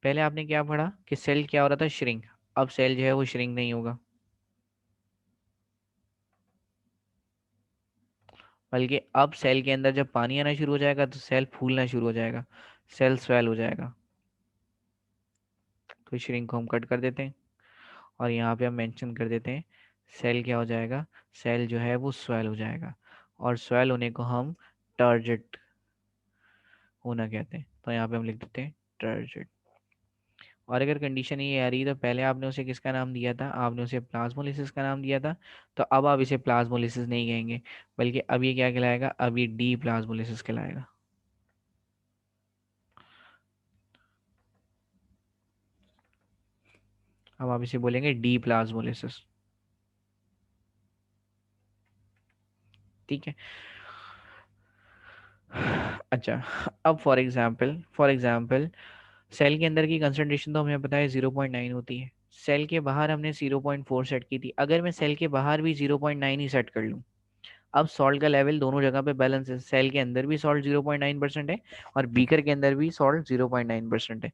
पहले आपने क्या पढ़ा कि सेल क्या हो रहा था, श्रिंक। अब सेल जो है वो श्रिंक नहीं होगा, बल्कि अब सेल के अंदर जब पानी आना शुरू हो जाएगा तो सेल फूलना शुरू हो जाएगा, सेल स्वेल हो जाएगा। तो श्रिंक को हम कट कर देते हैं और यहाँ पे हम मेंशन कर देते हैं सेल क्या हो जाएगा, सेल जो है वो स्वेल हो जाएगा। और स्वेल होने को हम टर्जिट होना कहते हैं, तो यहाँ पे हम लिख देते हैं टर्जिट। और अगर कंडीशन ये आ रही है तो पहले आपने उसे किसका नाम दिया था, आपने उसे प्लाज्मोलिसिस का नाम दिया था, तो अब आप इसे प्लाज्मोलिसिस नहीं कहेंगे, बल्कि अब ये क्या कहलाएगा, अब ये डी प्लाज्मोलिसिस कहलाएगा। अब आप इसे बोलेंगे डी प्लाज्मोलिसिस। ठीक है। अच्छा, अब फॉर एग्जाम्पल सेल के अंदर की कंसंट्रेशन तो हमें पता है 0.9 होती है, सेल के बाहर हमने 0.4 सेट की थी। अगर मैं सेल के बाहर भी 0.9 ही सेट कर लूँ, अब सॉल्ट का लेवल दोनों जगह पे बैलेंस है, सेल के अंदर भी सॉल्ट 0.9% है और बीकर के अंदर भी सॉल्ट 0.9% है।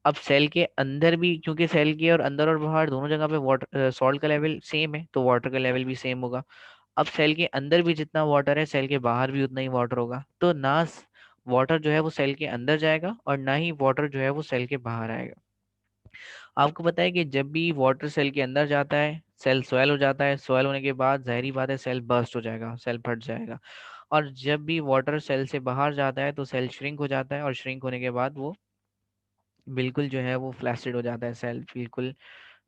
अब सेल के अंदर भी, क्योंकि सेल के और अंदर और बाहर दोनों जगह पे वाटर सॉल्ट का लेवल सेम है तो वाटर का लेवल भी सेम होगा। अब सेल के अंदर भी जितना वाटर है सेल के बाहर भी उतना ही वाटर होगा, तो ना वाटर जो है वो सेल के अंदर जाएगा और ना ही वाटर जो है वो सेल के बाहर आएगा। आपको पता है कि जब भी वाटर सेल के अंदर जाता है सेल स्वेल हो जाता है, स्वेल होने के बाद जाहिर बात है सेल बर्स्ट हो जाएगा, सेल फट जाएगा। और जब भी वाटर सेल से बाहर जाता है तो सेल श्रिंक हो जाता है, और श्रिंक होने के बाद वो बिल्कुल जो है वो फ्लैसिड हो जाता है, सेल बिल्कुल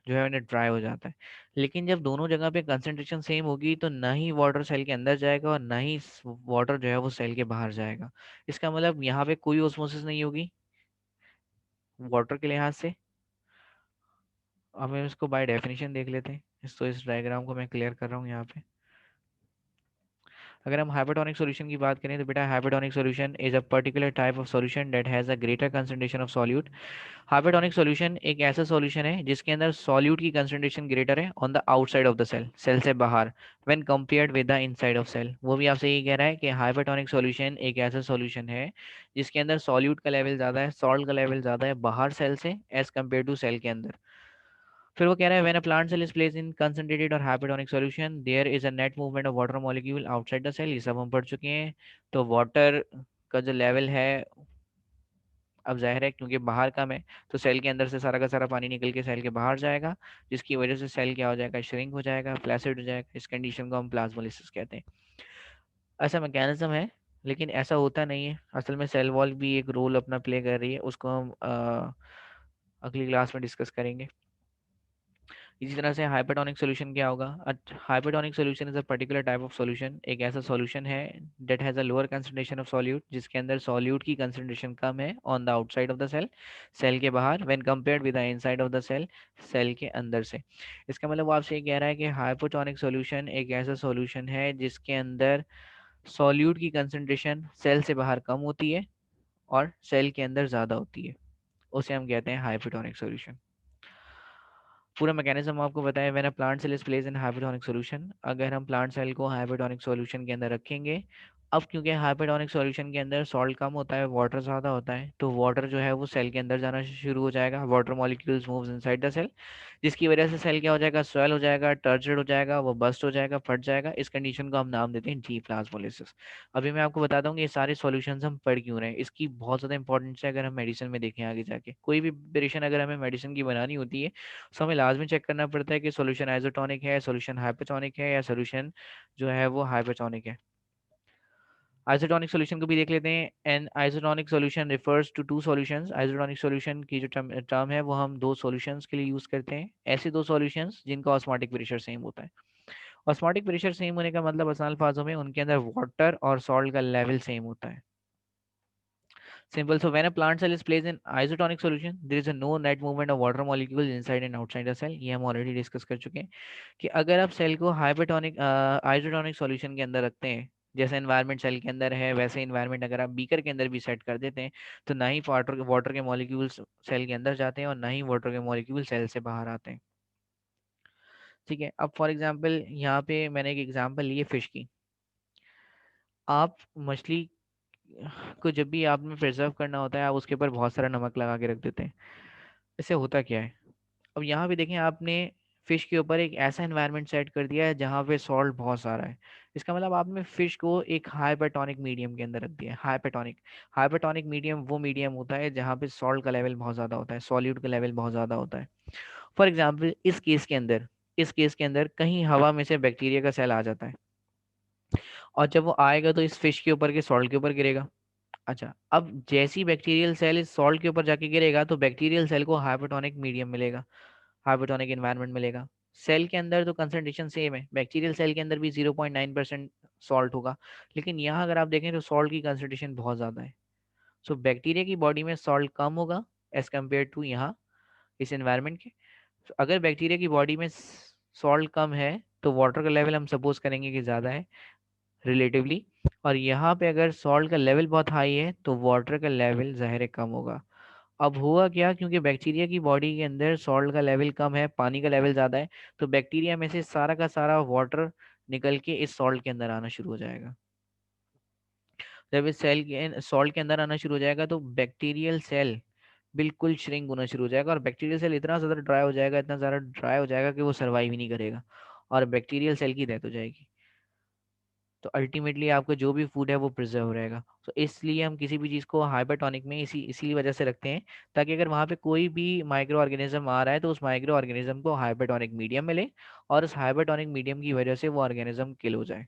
जो है उन्हें ड्राई हो जाता है। लेकिन जब दोनों जगह पे कंसंट्रेशन सेम होगी तो ना ही वाटर सेल के अंदर जाएगा और ना ही वाटर जो है वो सेल के बाहर जाएगा। इसका मतलब यहाँ पे कोई ओस्मोसिस नहीं होगी वाटर के लिहाज से। अब हम इसको बाय डेफिनेशन देख लेते हैं, इस डायग्राम को मैं क्लियर कर रहा हूँ यहाँ पे। अगर हम हाइपरटोनिक सॉल्यूशन की बात करें तो बेटा hypertonic solution is a particular type of solution that has a greater concentration of solute. Hypertonic solution एक ऐसा सॉल्यूशन है जिसके अंदर सॉल्यूट की कंसंट्रेशन ग्रेटर है on the outside of the cell, cell से बाहर, when compared with the inside of cell. वो भी आपसे ये कह रहा है कि हाइपरटोनिक सॉल्यूशन एक ऐसा सॉल्यूशन है जिसके अंदर सॉल्यूट का लेवल ज़्यादा है, सॉल्ट का लेवल ज़्यादा है बाहर सेल से एज कम्पेयर टू सेल के अंदर। फिर वो कह रहा है when a plant cell is placed in concentrated और hypertonic solution there is a net movement of water molecule outside the cell. ये सब हम पढ़ चुके हैं। तो वाटर का जो लेवल है, अब जाहिर है क्योंकि बाहर कम है तो सेल के अंदर से सारा का सारा पानी निकल के सेल के बाहर जाएगा, जिसकी वजह से सेल क्या हो जाएगा, श्रिंक हो जाएगा, फ्लैसिड हो जाएगा। इस कंडीशन को हम प्लाज्मोलिसिस कहते हैं। ऐसा मैकेनिज्म है, लेकिन ऐसा होता नहीं है असल में। सेल वॉल भी एक रोल अपना प्ले कर रही है, उसको हम अगली क्लास में डिस्कस करेंगे। इसी तरह से हाइपरटोनिक सॉल्यूशन क्या होगा, hypertonic solution is a particular type of solution, एक ऐसा सॉल्यूशन है that has a lower concentration of solute, जिसके अंदर सॉल्यूट की कंसंट्रेशन कम है on the outside of the cell, cell के बाहर, when compared with the inside of the cell, cell के अंदर से। इसका मतलब वो आपसे ये कह रहा है कि हाइपरटोनिक सॉल्यूशन एक ऐसा सॉल्यूशन है जिसके अंदर सॉल्यूट की कंसंट्रेशन सेल से बाहर कम होती है और सेल के अंदर ज़्यादा होती है, उसे हम कहते हैं हाइपरटोनिक सॉल्यूशन। पूरा मैकेनिज्म आपको बताया। When a plant cell is placed in hypertonic solution, अगर हम प्लांट सेल को हाइपरटोनिक सॉल्यूशन के अंदर रखेंगे अब क्योंकि हाइपरटोनिक सॉल्यूशन के अंदर सॉल्ट कम होता है, वाटर ज़्यादा होता है, तो वाटर जो है वो सेल के अंदर जाना शुरू हो जाएगा, water molecules moves inside the cell, जिसकी वजह से सेल क्या हो जाएगा, स्वेल हो जाएगा, टर्चड हो जाएगा, वो बस्ट हो जाएगा, फट जाएगा। इस कंडीशन को हम नाम देते हैं डी प्लाज्मोलिसिस। अभी मैं आपको बताता हूँ कि ये सारे सॉल्यूशंस हम पढ़ क्यों रहे हैं, इसकी बहुत ज़्यादा इंपॉर्टेंस है। अगर हम मेडिसिन में देखें आगे जाके, कोई भी प्रिपरेशन अगर हमें मेडिसिन की बनानी होती है, तो हमें लाजमी चेक करना पड़ता है कि सोल्यूशन आइसोटोनिक है, सोल्यूशन हाइपोटोनिक है, या सोल्यूशन जो है वो हाइपोटोनिक है। आइसोटोनिक सॉल्यूशन को भी देख लेते हैं। An isotonic solution refers to to solutions. Isotonic solution की जो टर्म है वो हम दो सॉल्यूशंस के लिए यूज करते हैं, ऐसे दो सॉल्यूशंस जिनका ऑस्मोटिक प्रेशर सेम होता है। ऑस्मोटिक प्रेशर सेम होने का मतलब आसान अल्फाजों में उनके अंदर वाटर और सॉल्ट का लेवल सेम होता है। Simple. So when a plant cell is placed in isotonic solution, there is a no net movement of water molecules inside and outside the cell. ये हम ऑलरेडी डिस्कस कर चुके हैं कि अगर आप सेल को हाइपरटोनिक आइसोटोनिक सॉल्यूशन के अंदर रखते हैं, जैसे एनवायरनमेंट सेल के अंदर है वैसे एनवायरनमेंट अगर आप बीकर के अंदर भी सेट कर देते हैं, तो ना ही वाटर के मॉलिक्यूल्स सेल के अंदर जाते हैं और ना ही वाटर के मॉलिक्यूल सेल से बाहर आते हैं। ठीक है, अब फॉर एग्जांपल यहाँ पे मैंने एक एग्जांपल ली है फिश की। आप मछली को जब भी आपने प्रिजर्व करना होता है, आप उसके ऊपर बहुत सारा नमक लगा के रख देते हैं। इससे होता क्या है, अब यहाँ पे देखें, आपने फिश के ऊपर एक ऐसा एनवायरनमेंट सेट कर दिया है जहाँ पे सॉल्ट बहुत सारा है। इसका मतलब आपने फिश को एक हाइपरटोनिक मीडियम के अंदर रख दिया है। हाइपरटोनिक हाइपरटोनिक मीडियम वो मीडियम होता है जहाँ पे सॉल्ट का लेवल बहुत ज़्यादा होता है, सॉल्यूट का लेवल बहुत ज़्यादा होता है। फॉर एग्जाम्पल इस केस के अंदर कहीं हवा में से बैक्टीरिया का सेल आ जाता है, और जब वो आएगा तो इस फिश के ऊपर के सॉल्ट के ऊपर गिरेगा। अच्छा, अब जैसी बैक्टीरियल सेल इस सॉल्ट के ऊपर जाके गिरेगा तो बैक्टीरियल सेल को हाइपरटोनिक मीडियम मिलेगा, हाइपोटोनिक एनवायरनमेंट मिलेगा। सेल के अंदर तो कंसंट्रेशन सेम है, बैक्टीरियल सेल के अंदर भी 0.9% सॉल्ट होगा, लेकिन यहाँ अगर आप देखें तो सॉल्ट की कंसंट्रेशन बहुत ज़्यादा है। सो बैक्टीरिया की बॉडी में सॉल्ट कम होगा एज कम्पेयर टू यहाँ इस एनवायरनमेंट के। So, अगर बैक्टीरिया की बॉडी में सॉल्ट कम है तो वाटर का लेवल हम सपोज करेंगे कि ज़्यादा है रिलेटिवली, और यहाँ पे अगर सॉल्ट का लेवल बहुत हाई है तो वाटर का लेवल ज़ाहिर है कम होगा। अब हुआ क्या, क्योंकि बैक्टीरिया की बॉडी के अंदर सॉल्ट का लेवल कम है, पानी का लेवल ज़्यादा है, तो बैक्टीरिया में से सारा का सारा वाटर निकल के इस सॉल्ट के अंदर आना शुरू हो जाएगा। जब इस सेल के सॉल्ट के अंदर आना शुरू हो जाएगा तो बैक्टीरियल सेल बिल्कुल श्रिंक होना शुरू हो जाएगा, और बैक्टीरियल सेल इतना ज़्यादा ड्राई हो जाएगा, इतना ज़्यादा ड्राई हो जाएगा कि वो सर्वाइव ही नहीं करेगा, और बैक्टीरियल सेल की डेथ हो जाएगी। तो अल्टीमेटली आपका जो भी फूड है वो प्रिजर्व रहेगा। तो इसलिए हम किसी भी चीज़ को हाइपरटोनिक में इसी वजह से रखते हैं, ताकि अगर वहाँ पे कोई भी माइक्रो ऑर्गेनिज्म आ रहा है तो उस माइक्रो ऑर्गेनिज्म को हाइपरटोनिक मीडियम मिले, और उस हाइपरटोनिक मीडियम की वजह से वो ऑर्गेनिज्म किल हो जाए।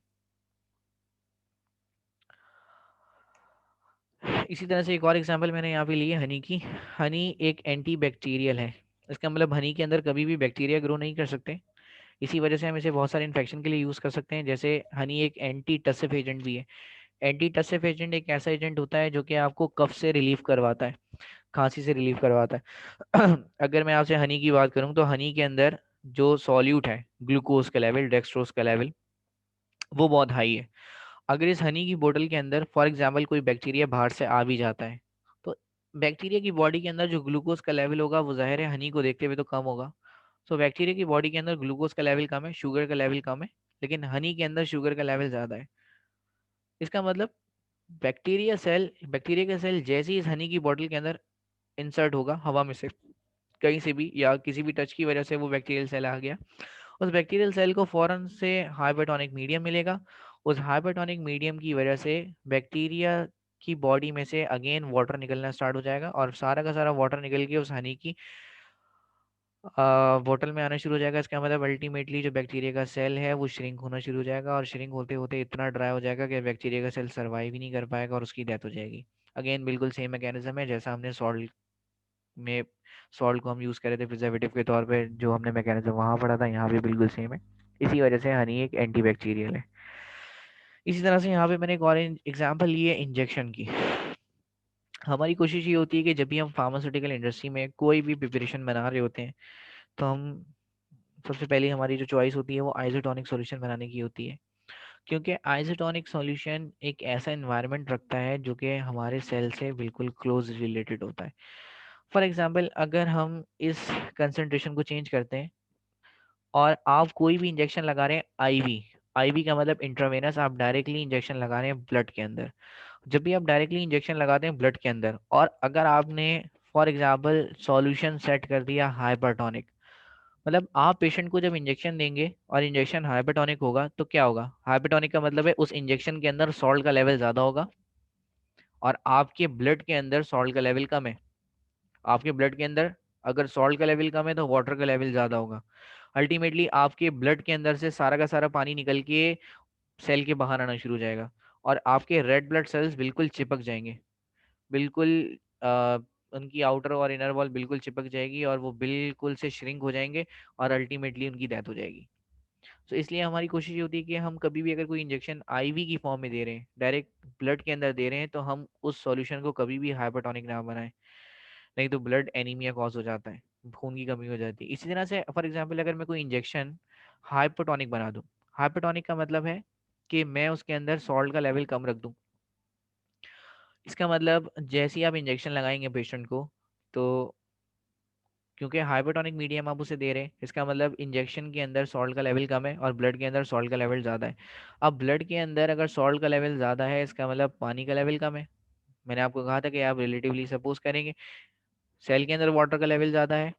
इसी तरह से एक और एग्जांपल मैंने यहाँ पे ली है हनी की। हनी एक एंटी बैक्टीरियल है, इसका मतलब हनी के अंदर कभी भी बैक्टीरिया ग्रो नहीं कर सकते। इसी वजह से हम इसे बहुत सारे इन्फेक्शन के लिए यूज़ कर सकते हैं। जैसे हनी एक एंटी टसिफ एजेंट भी है। एंटी टसिफ एजेंट एक ऐसा एजेंट होता है जो कि आपको कफ से रिलीफ करवाता है, खांसी से रिलीफ करवाता है। अगर मैं आपसे हनी की बात करूं तो हनी के अंदर जो सॉल्यूट है, ग्लूकोज का लेवल, डेक्सट्रोज का लेवल, वो बहुत हाई है। अगर इस हनी की बोतल के अंदर फॉर एग्जाम्पल कोई बैक्टीरिया बाहर से आ भी जाता है, तो बैक्टीरिया की बॉडी के अंदर जो ग्लूकोज का लेवल होगा वो ज़ाहिर है हनी को देखते हुए तो कम होगा। तो बैक्टीरिया की बॉडी के अंदर ग्लूकोज का लेवल कम है, शुगर का लेवल कम है, लेकिन हनी के अंदर शुगर का लेवल ज़्यादा है। इसका मतलब बैक्टीरिया का सेल जैसे ही इस हनी की बोतल के अंदर इंसर्ट होगा हवा में से, कहीं से भी या किसी भी टच की वजह से वो बैक्टीरियल सेल आ गया, उस बैक्टीरियल सेल को फौरन से हाइपरटोनिक मीडियम मिलेगा। उस हाइपरटोनिक मीडियम की वजह से बैक्टीरिया की बॉडी में से अगेन वाटर निकलना स्टार्ट हो जाएगा, और सारा का सारा वाटर निकल के उस हनी की बोतल में आना शुरू हो जाएगा। इसका मतलब अल्टीमेटली जो बैक्टीरिया का सेल है वो श्रिंक होना शुरू हो जाएगा, और श्रिंक होते होते इतना ड्राई हो जाएगा कि बैक्टीरिया का सेल सर्वाइव ही नहीं कर पाएगा और उसकी डेथ हो जाएगी। अगेन बिल्कुल सेम मैकेनिज्म है जैसा हमने सॉल्ट में, सॉल्ट को हम यूज़ कर रहे थे प्रिजर्वेटिव के तौर पे, जो हमने मैकेनिज्म वहाँ पढ़ा था यहाँ भी बिल्कुल सेम है। इसी वजह से हनी एक एंटी बैक्टीरियल है। इसी तरह से यहाँ पे मैंने एक और एग्जाम्पल ली है इंजेक्शन की। हमारी कोशिश ये होती है कि जब भी हम फार्मास्यूटिकल इंडस्ट्री में कोई भी प्रिपरेशन बना रहे होते हैं, तो हम सबसे पहले हमारी जो चॉइस होती है वो आइसोटोनिक सॉल्यूशन बनाने की होती है, क्योंकि आइसोटोनिक सॉल्यूशन एक ऐसा एनवायरनमेंट रखता है जो कि हमारे सेल से बिल्कुल क्लोज रिलेटेड होता है। फॉर एग्जांपल अगर हम इस कंसंट्रेशन को चेंज करते हैं और आप कोई भी इंजेक्शन लगा रहे हैं आईवी, आईवी का मतलब इंट्रावेनस, आप डायरेक्टली इंजेक्शन लगा रहे हैं ब्लड के अंदर। जब भी आप डायरेक्टली इंजेक्शन लगाते हैं ब्लड के अंदर, और अगर आपने फॉर एग्जांपल सॉल्यूशन सेट कर दिया हाइपरटोनिक, मतलब आप पेशेंट को जब इंजेक्शन देंगे और इंजेक्शन हाइपरटोनिक होगा तो क्या होगा, हाइपरटोनिक का मतलब है उस इंजेक्शन के अंदर सॉल्ट का लेवल ज़्यादा होगा और आपके ब्लड के अंदर सॉल्ट का लेवल कम है। आपके ब्लड के अंदर अगर सॉल्ट का लेवल कम है तो वाटर का लेवल ज़्यादा होगा। अल्टीमेटली आपके ब्लड के अंदर से सारा का सारा पानी निकल के सेल के बाहर आना शुरू हो जाएगा और आपके रेड ब्लड सेल्स बिल्कुल चिपक जाएंगे, बिल्कुल आ, उनकी आउटर और इनर वॉल बिल्कुल चिपक जाएगी और वो बिल्कुल से श्रिंक हो जाएंगे और अल्टीमेटली उनकी डेथ हो जाएगी। तो इसलिए हमारी कोशिश ये होती है कि हम कभी भी अगर कोई इंजेक्शन आईवी की फॉर्म में दे रहे हैं, डायरेक्ट ब्लड के अंदर दे रहे हैं, तो हम उस सॉल्यूशन को कभी भी हाइपरटोनिक ना बनाएं, नहीं तो ब्लड एनीमिया कॉज हो जाता है, खून की कमी हो जाती है। इसी तरह से फॉर एग्जांपल अगर मैं कोई इंजेक्शन हाइपरटोनिक बना दूं, हाइपरटोनिक का मतलब है कि मैं उसके अंदर सॉल्ट का लेवल कम रख दूं। इसका मतलब जैसे ही आप इंजेक्शन लगाएंगे पेशेंट को, तो क्योंकि हाइपरटोनिक मीडियम आप उसे दे रहे हैं, इसका मतलब इंजेक्शन के अंदर सॉल्ट का लेवल कम है और ब्लड के अंदर सॉल्ट का लेवल ज़्यादा है। अब ब्लड के अंदर अगर सॉल्ट का लेवल ज़्यादा है, इसका मतलब पानी का लेवल कम है। मैंने आपको कहा था कि आप रिलेटिवली सपोज करेंगे सेल के अंदर वाटर का लेवल ज़्यादा है,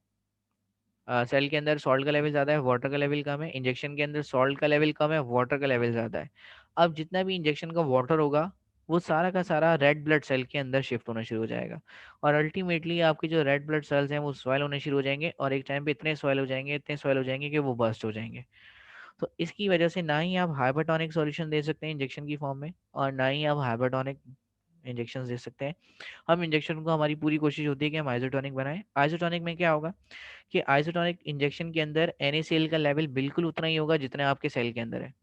सेल के अंदर सॉल्ट का लेवल ज़्यादा है, वाटर का लेवल कम है। इंजेक्शन के अंदर सॉल्ट का लेवल कम है, वाटर का लेवल ज़्यादा है। अब जितना भी इंजेक्शन का वाटर होगा वो सारा का सारा रेड ब्लड सेल के अंदर शिफ्ट होना शुरू हो जाएगा और अल्टीमेटली आपके जो रेड ब्लड सेल्स हैं वो स्वेल होने शुरू हो जाएंगे और एक टाइम पे इतने स्वेल हो जाएंगे, इतने स्वेल हो जाएंगे कि वो बर्स्ट हो जाएंगे। तो इसकी वजह से ना ही आप हाइपरटोनिक सॉल्यूशन दे सकते हैं इंजेक्शन की फॉर्म में और ना ही आप हाइपरटोनिक इंजेक्शन दे सकते हैं। हम इंजेक्शन को, हमारी पूरी कोशिश होती है कि हम आइसोटोनिक बनाएं। आइसोटोनिक में क्या होगा कि आइसोटोनिक इंजेक्शन के अंदर NaCl का लेवल बिल्कुल उतना ही होगा जितना आपके सेल के अंदर है।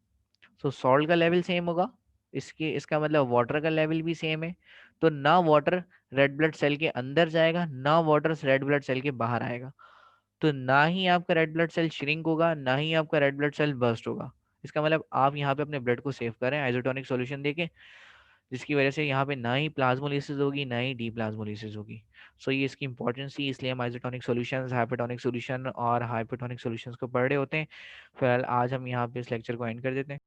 सो सॉल्ट का लेवल सेम होगा, इसके इसका मतलब वाटर का लेवल भी सेम है। तो ना वाटर रेड ब्लड सेल के अंदर जाएगा, ना वाटर रेड ब्लड सेल के बाहर आएगा। तो ना ही आपका रेड ब्लड सेल श्रिंक होगा, ना ही आपका रेड ब्लड सेल बर्स्ट होगा। इसका मतलब आप यहाँ पे अपने ब्लड को सेव करें आइसोटोनिक सॉल्यूशन देके, जिसकी वजह से यहाँ पे ना ही प्लाज्मोलिसिस होगी ना ही डी प्लाज्मोलिसिस होगी। सो ये इसकी इंपॉर्टेंस थी, इसलिए हम आइसोटोनिक सॉल्यूशंस, हाइपरटोनिक सॉल्यूशन और हाइपरटोनिक सॉल्यूशंस को पढ़ रहे होते हैं। फिलहाल आज हम यहाँ पे इस लेक्चर को एंड कर देते हैं।